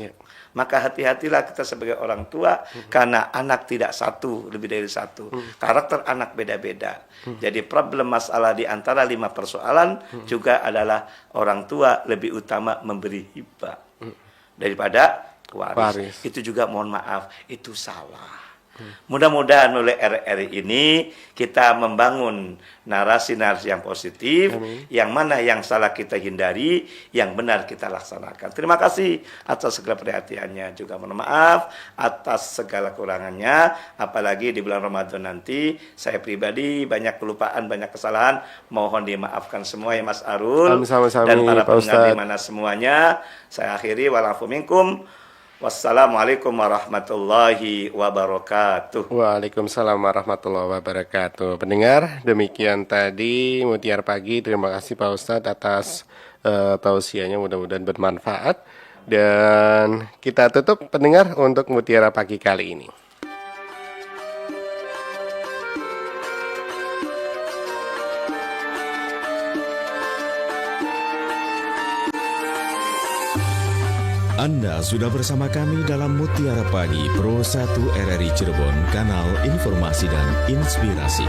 Maka hati-hatilah kita sebagai orang tua, karena anak tidak satu, lebih dari satu. Karakter anak beda-beda. Jadi problem masalah di antara 5 persoalan juga adalah orang tua lebih utama memberi hibah daripada waris. Itu juga mohon maaf, itu salah. Mudah-mudahan oleh RRI ini kita membangun narasi-narasi yang positif. Yang mana yang salah kita hindari, yang benar kita laksanakan. Terima kasih atas segala perhatiannya, juga mohon maaf atas segala kurangannya. Apalagi di bulan Ramadan nanti saya pribadi banyak kelupaan, banyak kesalahan, mohon dimaafkan semua ya Mas Arul dan para pendengar di mana semuanya. Saya akhiri, walafu minkum. Wassalamualaikum warahmatullahi wabarakatuh. Waalaikumsalam warahmatullahi wabarakatuh. Pendengar, demikian tadi Mutiara Pagi. Terima kasih Pak Ustadz atas tausiahnya, mudah-mudahan bermanfaat. Dan kita tutup pendengar untuk Mutiara Pagi kali ini. Anda sudah bersama kami dalam Mutiara Pagi Pro 1 RRI Cirebon, kanal informasi dan inspirasi.